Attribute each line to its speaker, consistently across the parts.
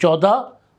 Speaker 1: 14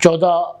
Speaker 1: 14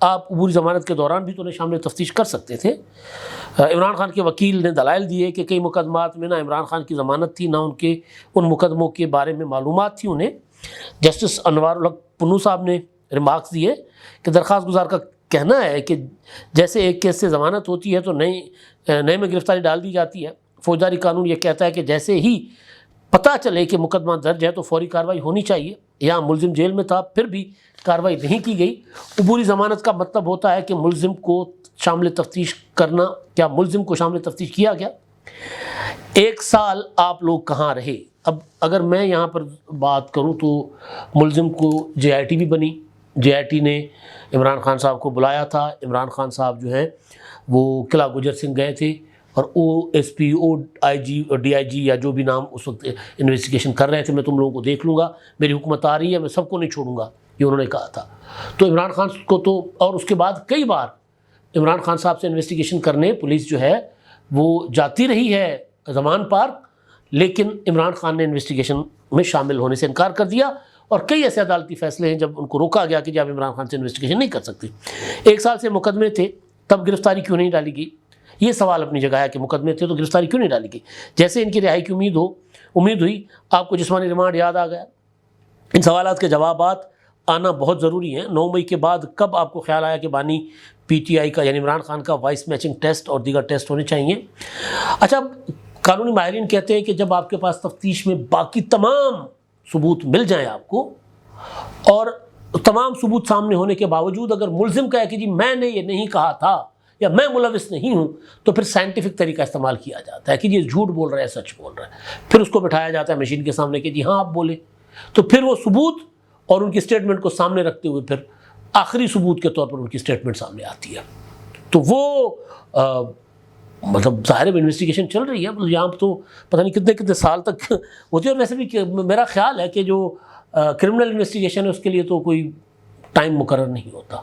Speaker 1: آپ عبوری ضمانت کے دوران بھی تو انہیں شامل تفتیش کر سکتے تھے۔ عمران خان کے وکیل نے دلائل دیے کہ کئی مقدمات میں نہ عمران خان کی ضمانت تھی، نہ ان مقدموں کے بارے میں معلومات تھی انہیں۔ جسٹس انوار الحق پنو صاحب نے ریمارکس دیے کہ درخواست گزار کا کہنا ہے کہ جیسے ایک کیس سے ضمانت ہوتی ہے تو نئے میں گرفتاری ڈال دی جاتی ہے۔ فوجداری قانون یہ کہتا ہے کہ جیسے ہی پتہ چلے کہ مقدمہ درج ہے تو فوری کارروائی ہونی چاہیے۔ یہاں ملزم جیل میں تھا پھر بھی کارروائی نہیں کی گئی۔ عبوری ضمانت کا مطلب ہوتا ہے کہ ملزم کو شامل تفتیش کرنا۔ کیا ملزم کو شامل تفتیش کیا گیا؟ 1 سال آپ لوگ کہاں رہے؟ اب اگر میں یہاں پر بات کروں تو ملزم کو JIT بھی بنی، JIT نے عمران خان صاحب کو بلایا تھا۔ عمران خان صاحب جو ہیں وہ قلعہ گجر سنگھ گئے تھے اور OSP OIG اور DIG یا جو بھی نام اس وقت انویسٹیگیشن کر رہے تھے، میں تم لوگوں کو دیکھ لوں گا، میری حکومت آ رہی ہے، میں سب کو نہیں چھوڑوں گا، یہ انہوں نے کہا تھا۔ تو عمران خان کو تو، اور اس کے بعد کئی بار عمران خان صاحب سے انویسٹیگیشن کرنے پولیس جو ہے وہ جاتی رہی ہے زمان پارک، لیکن عمران خان نے انویسٹیگیشن میں شامل ہونے سے انکار کر دیا، اور کئی ایسے عدالتی فیصلے ہیں جب ان کو روکا گیا کہ جب عمران خان سے انویسٹیگیشن نہیں کر سکتے۔ 1 سال سے مقدمے تھے، تب گرفتاری کیوں نہیں ڈالی گئی؟ یہ سوال اپنی جگہ ہے کہ مقدمے تھے تو گرفتاری کیوں نہیں ڈالی گئی؟ جیسے ان کی رہائی کی امید ہوئی، آپ کو جسمانی ریمانڈ یاد آ گیا۔ ان سوالات کے جوابات آنا بہت ضروری ہیں۔ 9 مئی کے بعد کب آپ کو خیال آیا کہ بانی PTI کا یعنی عمران خان کا وائس میچنگ ٹیسٹ اور دیگر ٹیسٹ ہونے چاہیے؟ اچھا، قانونی ماہرین کہتے ہیں کہ جب آپ کے پاس تفتیش میں باقی تمام ثبوت مل جائیں آپ کو، اور تمام ثبوت سامنے ہونے کے باوجود اگر ملزم کہے کہ جی میں نے یہ نہیں کہا تھا یا میں ملوث نہیں ہوں، تو پھر سائنٹیفک طریقہ استعمال کیا جاتا ہے کہ یہ جھوٹ بول رہا ہے، سچ بول رہا ہے۔ پھر اس کو بٹھایا جاتا ہے مشین کے سامنے کہ جی ہاں آپ بولے، تو پھر وہ ثبوت اور ان کی اسٹیٹمنٹ کو سامنے رکھتے ہوئے پھر آخری ثبوت کے طور پر ان کی اسٹیٹمنٹ سامنے آتی ہے۔ تو وہ مطلب ظاہر انویسٹیگیشن چل رہی ہے، یہاں تو پتہ نہیں کتنے سال تک ہوتی ہے، اور ویسے بھی میرا خیال ہے کہ جو کرمنل انویسٹیگیشن ہے اس کے لیے تو کوئی ٹائم مقرر نہیں ہوتا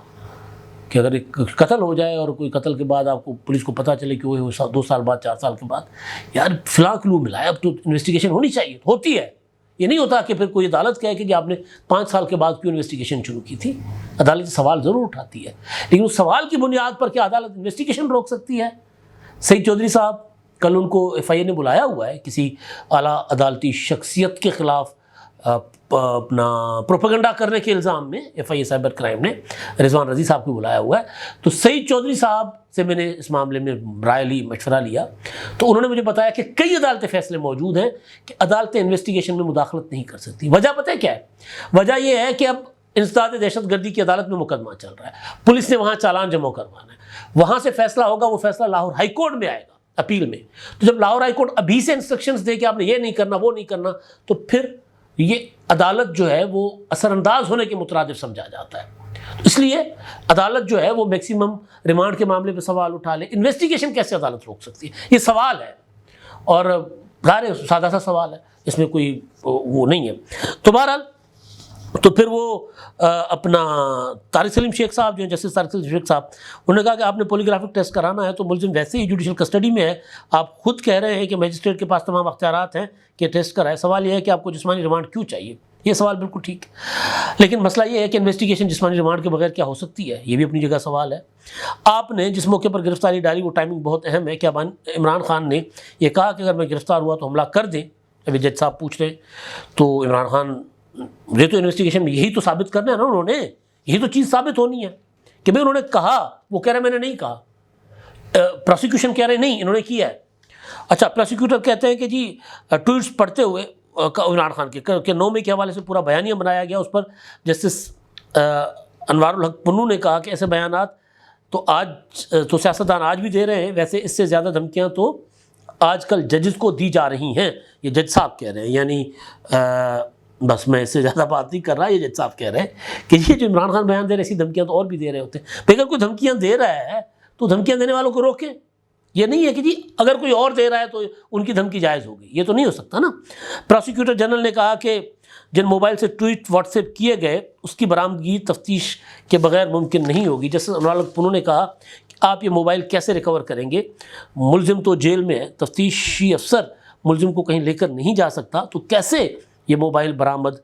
Speaker 1: کہ اگر ایک قتل ہو جائے اور کوئی قتل کے بعد آپ کو پولیس کو پتہ چلے کہ وہ 2 سال بعد 4 سال کے بعد یار فلاں کلو ملا ہے، اب تو انویسٹیگیشن ہونی چاہیے، ہوتی ہے۔ یہ نہیں ہوتا کہ پھر کوئی عدالت کہے کہ جی آپ نے 5 سال کے بعد کیوں انویسٹیگیشن شروع کی تھی۔ عدالت سوال ضرور اٹھاتی ہے، لیکن اس سوال کی بنیاد پر کیا عدالت انویسٹیگیشن روک سکتی ہے؟ سعید چودھری صاحب کل ان کو FIA نے بلایا ہوا ہے کسی اعلیٰ عدالتی شخصیت کے خلاف اپنا پروپیگنڈا کرنے کے الزام میں، FIA سائبر کرائم نے رضوان رضی صاحب کو بلایا ہوا ہے۔ تو سعید چودھری صاحب سے میں نے اس معاملے میں رائے لی، مشورہ لیا، تو انہوں نے مجھے بتایا کہ کئی عدالتی فیصلے موجود ہیں کہ عدالتیں انویسٹیگیشن میں مداخلت نہیں کر سکتی۔ وجہ پتہ ہے کیا ہے؟ وجہ یہ ہے کہ اب انسداد دہشت گردی کی عدالت میں مقدمہ چل رہا ہے، پولیس نے وہاں چالان جمع کروانا ہے، وہاں سے فیصلہ ہوگا، وہ فیصلہ لاہور ہائی کورٹ میں آئے گا اپیل میں۔ تو جب لاہور ہائی کورٹ ابھی سے انسٹرکشنز دے کہ آپ نے یہ نہیں کرنا وہ نہیں کرنا، تو پھر یہ عدالت جو ہے وہ اثر انداز ہونے کے مترادف سمجھا جاتا ہے۔ اس لیے عدالت جو ہے وہ میکسیمم ریمانڈ کے معاملے پہ سوال اٹھا لے۔ انویسٹیگیشن کیسے عدالت روک سکتی ہے؟ یہ سوال ہے، اور ظاہر سادہ سا سوال ہے، اس میں کوئی وہ نہیں ہے۔ تو بہرحال تو پھر وہ اپنا طارق سلیم شیخ صاحب جو ہیں، جسٹس طارق سلیم شیخ صاحب، انہوں نے کہا کہ آپ نے پولیگرافک ٹیسٹ کرانا ہے تو ملزم ویسے ہی جوڈیشل کسٹڈی میں ہے، آپ خود کہہ رہے ہیں کہ میجسٹریٹ کے پاس تمام اختیارات ہیں کہ ٹیسٹ کرائے، سوال یہ ہے کہ آپ کو جسمانی ریمانڈ کیوں چاہیے؟ یہ سوال بالکل ٹھیک ہے، لیکن مسئلہ یہ ہے کہ انویسٹیگیشن جسمانی ریمانڈ کے بغیر کیا ہو سکتی ہے؟ یہ بھی اپنی جگہ سوال ہے۔ آپ نے جس موقع پر گرفتاری ڈالی وہ ٹائمنگ بہت اہم ہے۔ کیا عمران خان نے یہ کہا کہ اگر میں گرفتار ہوا تو حملہ کر دیں؟ ابھی جج صاحب پوچھ رہے ہیں، تو عمران خان یہ تو انویسٹیگیشن میں یہی تو ثابت کرنا ہے نا، انہوں نے یہی تو چیز ثابت ہونی ہے کہ بھئی انہوں نے کہا، وہ کہہ رہے میں نے نہیں کہا، پروسیکیوشن کہہ رہے نہیں انہوں نے کیا ہے۔ اچھا، پروسیکیوٹر کہتے ہیں کہ جی ٹویٹس پڑھتے ہوئے عمران خان کے کہ 9 مئی کے حوالے سے پورا بیانیہ بنایا گیا، اس پر جسٹس انوار الحق پنو نے کہا کہ ایسے بیانات تو آج تو سیاستدان آج بھی دے رہے ہیں، ویسے اس سے زیادہ دھمکیاں تو آج کل ججز کو دی جا رہی ہیں، یہ جج صاحب کہہ رہے ہیں، یعنی بس میں اس سے زیادہ بات نہیں کر رہا، یہ جج صاحب کہہ رہے ہیں کہ یہ جو عمران خان بیان دے رہے ایسی دھمکیاں تو اور بھی دے رہے ہوتے ہیں۔ اگر کوئی دھمکیاں دے رہا ہے تو دھمکیاں دینے والوں کو روکیں، یہ نہیں ہے کہ جی اگر کوئی اور دے رہا ہے تو ان کی دھمکی جائز ہوگی، یہ تو نہیں ہو سکتا نا۔ پروسیکیوٹر جنرل نے کہا کہ جن موبائل سے ٹویٹ واٹس ایپ کیے گئے اس کی برآمدگی تفتیش کے بغیر ممکن نہیں ہوگی۔ جیسے انوار الحق پنو نے کہا کہ آپ یہ موبائل کیسے ریکور کریں گے؟ ملزم تو جیل میں ہے، تفتیشی افسر ملزم کو کہیں لے کر نہیں جا سکتا، تو کیسے یہ موبائل برآمد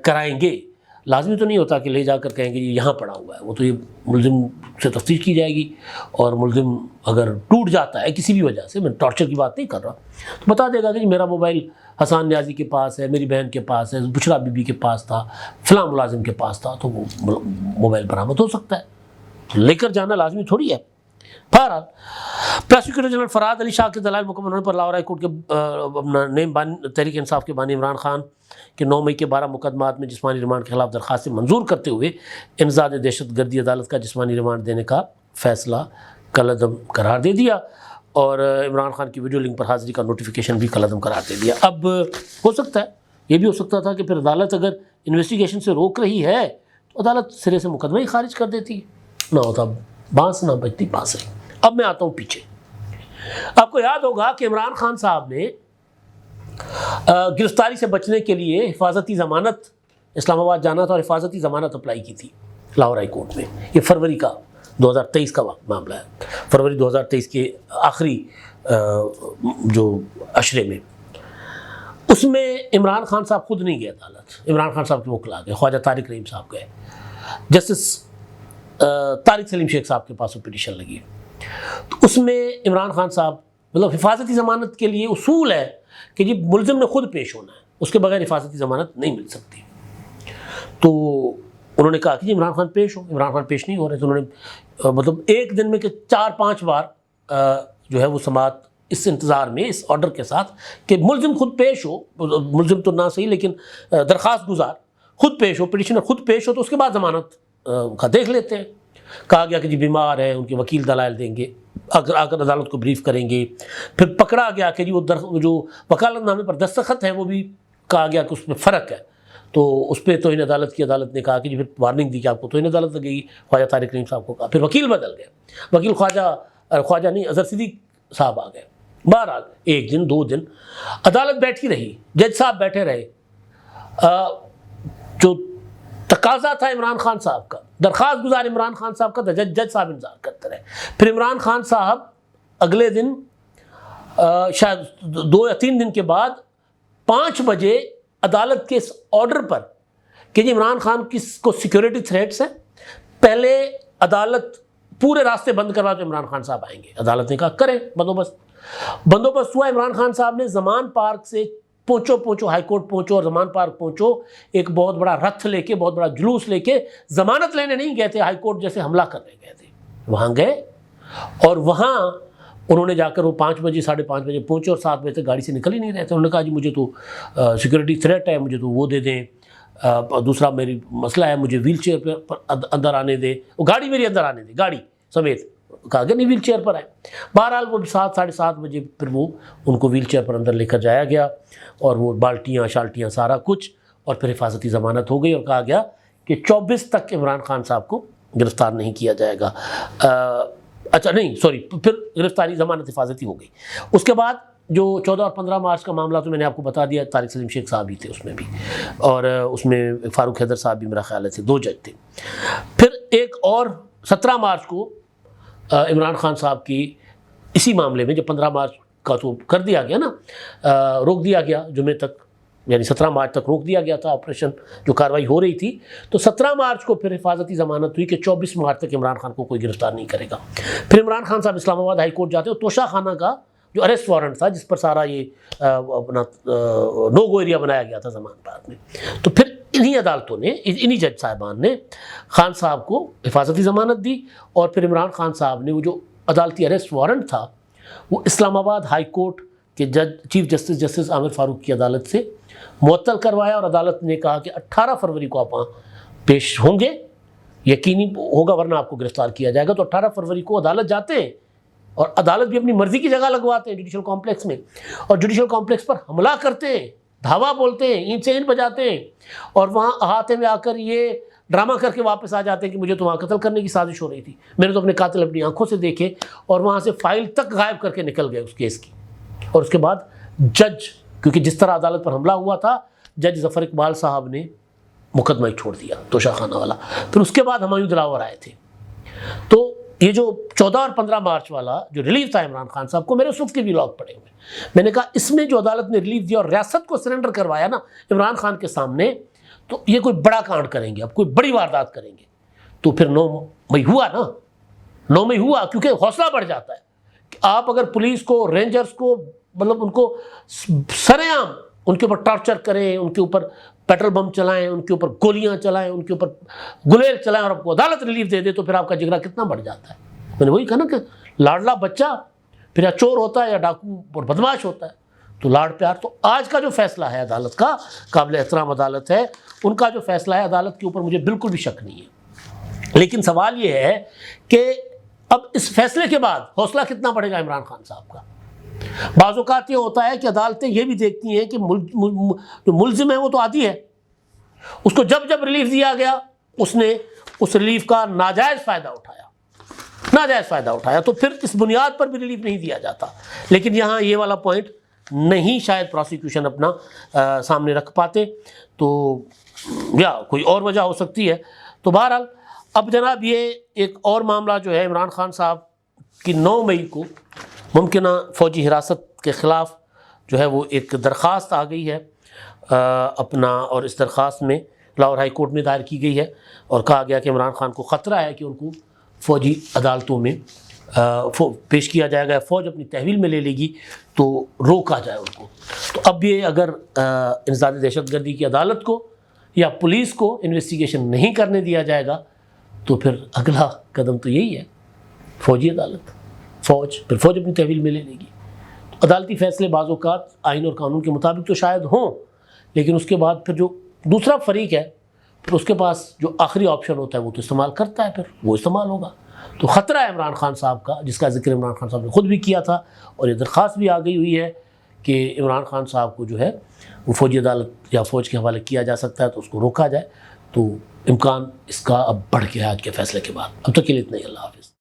Speaker 1: کرائیں گے؟ لازمی تو نہیں ہوتا کہ لے جا کر کہیں گے یہ یہاں پڑا ہوا ہے، وہ تو یہ ملزم سے تفتیش کی جائے گی، اور ملزم اگر ٹوٹ جاتا ہے کسی بھی وجہ سے، میں ٹارچر کی بات نہیں کر رہا، تو بتا دے گا کہ جی میرا موبائل حسان نیازی کے پاس ہے، میری بہن کے پاس ہے، بشرا بی بی کے پاس تھا، فلاں ملازم کے پاس تھا، تو وہ موبائل برآمد ہو سکتا ہے، لے کر جانا لازمی تھوڑی ہے۔ بہرحال پروسیکیوٹر جنرل فرحاد علی شاہ کے دلائل مکمل ہونے پر لاہور ہائی کورٹ کے نیم تحریک انصاف کے بانی عمران خان کے 9 مئی کے 12 مقدمات میں جسمانی ریمانڈ کے خلاف درخواستیں منظور کرتے ہوئے انسداد دہشت گردی عدالت کا جسمانی ریمانڈ دینے کا فیصلہ کالعدم قرار دے دیا، اور عمران خان کی ویڈیو لنک پر حاضری کا نوٹیفیکیشن بھی کالعدم قرار دے دیا۔ اب ہو سکتا ہے، یہ بھی ہو سکتا تھا کہ پھر عدالت اگر انویسٹیگیشن سے روک رہی ہے تو عدالت سرے سے مقدمہ ہی خارج کر دیتی، نہ ہوتا بانس نہ بجتی بانسری۔ اب میں آتا ہوں پیچھے۔ آپ کو یاد ہوگا کہ عمران خان صاحب نے گرفتاری سے بچنے کے لیے حفاظتی ضمانت اسلام آباد جانا تھا اور حفاظتی ضمانت اپلائی کی تھی لاہور ہائی کورٹ میں۔ یہ فروری کا 2023 کا معاملہ ہے، فروری 2023 کے آخری جو عشرے میں۔ اس میں عمران خان صاحب خود نہیں گئے عدالت، عمران خان صاحب کے وکلا گئے، خواجہ طارق رحیم صاحب گئے، جسٹس طارق سلیم شیخ صاحب کے پاس وہ پٹیشن لگی۔ تو اس میں عمران خان صاحب مطلب حفاظتی ضمانت کے لیے اصول ہے کہ جی ملزم نے خود پیش ہونا ہے، اس کے بغیر حفاظتی ضمانت نہیں مل سکتی۔ تو انہوں نے کہا کہ جی عمران خان پیش ہو، عمران خان پیش نہیں ہو رہے، تو انہوں نے مطلب ایک دن میں کہ 4-5 بار جو ہے وہ سماعت اس انتظار میں، اس آرڈر کے ساتھ کہ ملزم خود پیش ہو، ملزم تو نہ صحیح لیکن درخواست گزار خود پیش ہو، پٹیشنر خود پیش ہو، تو اس کے بعد ضمانت کا دیکھ لیتے ہیں۔ کہا گیا کہ جی بیمار ہے، ان کے وکیل دلائل دیں گے، آ کر عدالت کو بریف کریں گے۔ پھر پکڑا گیا کہ جی وہ جو وکالت نامے پر دستخط ہے وہ بھی کہا گیا کہ اس میں فرق ہے، تو اس پہ توہین عدالت کی عدالت نے کہا کہ جی پھر وارننگ دی کہ آپ کو توہین عدالت لگے گی، خواجہ طارق رحیم صاحب کو کہا۔ پھر وکیل بدل گئے، وکیل خواجہ نہیں اظہر صدیق صاحب آ گئے۔ بہرحال 1 دن 2 دن عدالت بیٹھی رہی، جج صاحب بیٹھے رہے، جو تقاضا تھا عمران خان صاحب کا، درخواست گزار عمران خان صاحب کا، جج صاحب انتظار کرتے رہے۔ پھر عمران خان صاحب اگلے دن شاید 2 یا 3 دن کے بعد 5 بجے عدالت کے اس آرڈر پر کہ جی عمران خان کو سیکیورٹی تھریٹس ہیں، پہلے عدالت پورے راستے بند کروا تو عمران خان صاحب آئیں گے۔ عدالت نے کہا کریں بندوبست ہوا۔ عمران خان صاحب نے زمان پارک سے پہنچو ہائی کورٹ پہنچو اور زمان پارک پہنچو، ایک بہت بڑا رتھ لے کے، بہت بڑا جلوس لے کے، ضمانت لینے نہیں گئے تھے، ہائی کورٹ جیسے حملہ کرنے گئے تھے۔ وہاں گئے اور وہاں انہوں نے جا کر وہ 5 بجے 5:30 بجے پہنچے اور 7 بجے تک گاڑی سے نکل ہی نہیں رہے تھے۔ انہوں نے کہا جی مجھے تو سیکورٹی تھریٹ ہے، مجھے تو وہ دے دیں، دوسرا میری مسئلہ ہے، مجھے ویل چیئر پر اندر آنے دیں، وہ گاڑی میری اندر آنے دیں، گاڑی سمیت۔ کہا کہ نہیں ویل چیئر پر آئے۔ بہرحال وہ 7 ساڑھے 7 بجے پھر وہ ان کو ویل چیئر پر اندر لے کر جایا گیا، اور وہ بالٹیاں شالٹیاں سارا کچھ، اور پھر حفاظتی ضمانت ہو گئی، اور کہا گیا کہ 24 تک عمران خان صاحب کو گرفتار نہیں کیا جائے گا۔ اچھا نہیں سوری، پھر گرفتاری ضمانت حفاظتی ہو گئی۔ اس کے بعد جو 14 اور 15 مارچ کا معاملہ تو میں نے آپ کو بتا دیا، طارق سلیم شیخ صاحب بھی تھے اس میں بھی، اور اس میں فاروق حیدر صاحب بھی میرا خیال ہے تھے، 2 جج تھے۔ پھر ایک اور 17 مارچ کو عمران خان صاحب کی اسی معاملے میں، جب 15 مارچ کا تو کر دیا گیا نا، روک دیا گیا جمعے تک، یعنی 17 مارچ تک روک دیا گیا تھا آپریشن، جو کاروائی ہو رہی تھی، تو 17 مارچ کو پھر حفاظتی ضمانت ہوئی کہ 24 مارچ تک عمران خان کو کوئی گرفتار نہیں کرے گا۔ پھر عمران خان صاحب اسلام آباد ہائی کورٹ جاتے ہیں، توشہ خانہ کا جو اریسٹ وارنٹ تھا، جس پر سارا یہ اپنا نو گو ایریا بنایا گیا تھا زمان پارک میں، تو پھر انہی عدالتوں نے، انہی جج صاحبان نے خان صاحب کو حفاظتی ضمانت دی، اور پھر عمران خان صاحب نے وہ جو عدالتی اریسٹ وارنٹ تھا وہ اسلام آباد ہائی کورٹ کے چیف جسٹس عامر فاروق کی عدالت سے معطل کروایا، اور عدالت نے کہا کہ 18 فروری کو آپ وہاں پیش ہوں گے، یقینی ہوگا ورنہ آپ کو گرفتار کیا جائے گا۔ تو 18 فروری کو عدالت جاتے ہیں، اور عدالت بھی اپنی مرضی کی جگہ لگواتے ہیں جوڈیشل کمپلیکس میں، اور جوڈیشل کمپلیکس پر حملہ کرتے ہیں، دھاوا بولتے ہیں، اینٹ سے اینٹ بجاتے ہیں، اور وہاں احاطے میں آ کر یہ ڈرامہ کر کے واپس آ جاتے ہیں کہ مجھے تو وہاں قتل کرنے کی سازش ہو رہی تھی، میں نے تو اپنے قاتل اپنی آنکھوں سے دیکھے، اور وہاں سے فائل تک غائب کر کے نکل گئے اس کیس کی۔ اور اس کے بعد جج، کیونکہ جس طرح عدالت پر حملہ ہوا تھا، جج ظفر اقبال صاحب نے مقدمہ ہی چھوڑ دیا، توشہ خانہ والا۔ پھر اس کے بعد ہمایوں دلاور آئے تھے۔ تو یہ جو 14 اور 15 مارچ والا جو ریلیف تھا عمران خان صاحب کو، میرے اس وقت کے ولاگ پڑے ہوئے، میں نے کہا اس میں جو عدالت نے ریلیف دیا اور ریاست کو سرنڈر کروایا نا عمران خان کے سامنے، تو یہ کوئی بڑا کانڈ کریں گے، اب کوئی بڑی واردات کریں گے، تو پھر 9 مئی ہوا نا، 9 مئی ہوا، کیونکہ حوصلہ بڑھ جاتا ہے کہ آپ اگر پولیس کو، رینجرز کو، مطلب ان کو سرے عام ان کے اوپر ٹارچر کریں، ان کے اوپر پیٹرول بم چلائیں، ان کے اوپر گولیاں چلائیں، ان کے اوپر گلیل چلائیں، اور آپ کو عدالت ریلیف دے دے، تو پھر آپ کا جگرا کتنا بڑھ جاتا ہے۔ میں نے وہی کہا نا کہ لاڈلا بچہ پھر یا چور ہوتا ہے یا ڈاکو اور بدماش ہوتا ہے، تو لاڑ پیار۔ تو آج کا جو فیصلہ ہے عدالت کا، قابل احترام عدالت ہے، ان کا جو فیصلہ ہے عدالت کے اوپر مجھے بالکل بھی شک نہیں ہے، لیکن سوال یہ ہے کہ اب اس فیصلے کے بعد حوصلہ کتنا بڑھے گا عمران خان صاحب کا۔ بعض اوقات یہ ہوتا ہے کہ عدالتیں یہ بھی دیکھتی ہیں کہ جو ملزم ہے وہ تو عادی ہے، اس کو جب جب ریلیف دیا گیا اس نے اس ریلیف کا ناجائز فائدہ اٹھایا، تو پھر اس بنیاد پر بھی ریلیف نہیں دیا جاتا۔ لیکن یہاں یہ والا پوائنٹ نہیں شاید پروسیکیوشن اپنا سامنے رکھ پاتے، تو یا کوئی اور وجہ ہو سکتی ہے۔ تو بہرحال اب جناب یہ ایک اور معاملہ جو ہے، عمران خان صاحب کی 9 مئی کو ممکنہ فوجی حراست کے خلاف جو ہے وہ ایک درخواست آ گئی ہے اپنا، اور اس درخواست میں لاہور ہائی کورٹ میں دائر کی گئی ہے، اور کہا گیا کہ عمران خان کو خطرہ ہے کہ ان کو فوجی عدالتوں میں پیش کیا جائے گا، فوج اپنی تحویل میں لے لے گی تو روکا جائے ان کو۔ تو اب یہ اگر انسداد دہشت گردی کی عدالت کو یا پولیس کو انویسٹیگیشن نہیں کرنے دیا جائے گا، تو پھر اگلا قدم تو یہی ہے، فوجی عدالت، پھر فوج اپنی تحویل میں لے لے گی۔ عدالتی فیصلے بعض اوقات آئین اور قانون کے مطابق تو شاید ہوں، لیکن اس کے بعد پھر جو دوسرا فریق ہے پھر اس کے پاس جو آخری آپشن ہوتا ہے وہ تو استعمال کرتا ہے، پھر وہ استعمال ہوگا۔ تو خطرہ ہے عمران خان صاحب کا، جس کا ذکر عمران خان صاحب نے خود بھی کیا تھا، اور یہ درخواست بھی آ گئی ہوئی ہے کہ عمران خان صاحب کو جو ہے وہ فوجی عدالت یا فوج کے حوالے کیا جا سکتا ہے، تو اس کو روکا جائے۔ تو امکان اس کا اب بڑھ گیا آج کے فیصلے کے بعد۔ اب تک کے لیے اتنا ہی، اللہ حافظ۔